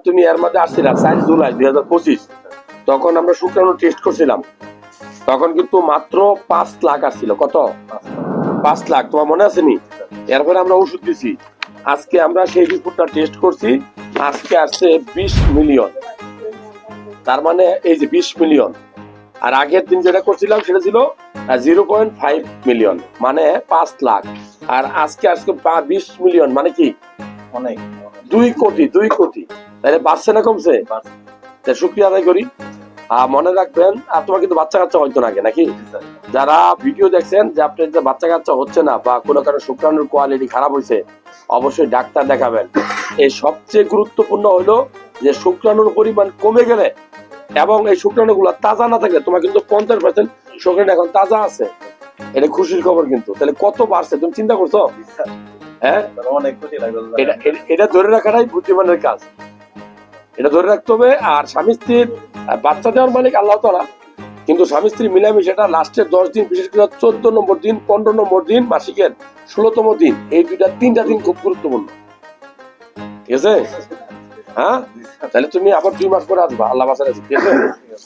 তুমি এর মধ্যে আসছিলা 4 জুলাই 2025, তখন আমরা শুক্রাণু টেস্ট করছিলাম, তখন কিন্তু মাত্র 5 লাখ আসছিল। কত? 5 লাখ, তোমার মনে আছে নি? এরপরে আমরা ওষুধ দিছি। আজকে আমরা সেই রিপোর্টটা টেস্ট করছি, আজকে আসছে 20 মিলিয়ন। তার মানে এই যে 20 মিলিয়ন, আর আগের দিন যেটা করছিলাম সেটা ছিল 0.5 মিলিয়ন, মানে 5 লাখ। আর আজকে 20 মিলিয়ন, মানে কি অনেক 2 কোটি। 2 কোটি, তাহলে বাড়ছে না কমছে? তাই শুক্রিয়া আদায় করি। মনে রাখবেন, আর তোমার কিন্তু বাচ্চা কাচ্চা হয়তো না আগে, নাকি? যারা ভিডিও দেখছেন যে আপনার যে বাচ্চা কাচ্চা হচ্ছে না বা কোনো কারণে শুক্রাণুর কোয়ালিটি খারাপ হয়েছে, অবশ্যই ডাক্তার দেখাবেন। এই সবচেয়ে গুরুত্বপূর্ণ হলো যে শুক্রাণুর পরিমাণ কমে গেলে এবং এই শুক্রাণু গুলা তাজা না থাকলে, তোমার কিন্তু 50% শুক্রাণু এখন তাজা আছে, এটা খুশির খবর। কিন্তু তাহলে কত বাড়ছে তুমি চিন্তা করছো? হ্যাঁ, অনেক খুশি লাগলো। এটা ধরে রাখাটাই বুদ্ধিমানের কাজ, এটা ধরে রাখতে হবে। আর স্বামী স্ত্রীর বাচ্চা দেওয়ার মালিক আল্লাহ তাআলা, কিন্তু স্বামী স্ত্রী মিলামিশাটা লাস্টের 10 দিন, বিশেষ করে 14 নম্বর দিন, 15 নম্বর দিন, মাসিকের 16তম দিন, এই 3টা দিন খুব গুরুত্বপূর্ণ। ঠিক আছে? হ্যাঁ, তাহলে তুমি আবার 2 মাস পরে আসবা, আল্লাহ বাঁচার আছে। ঠিক আছে?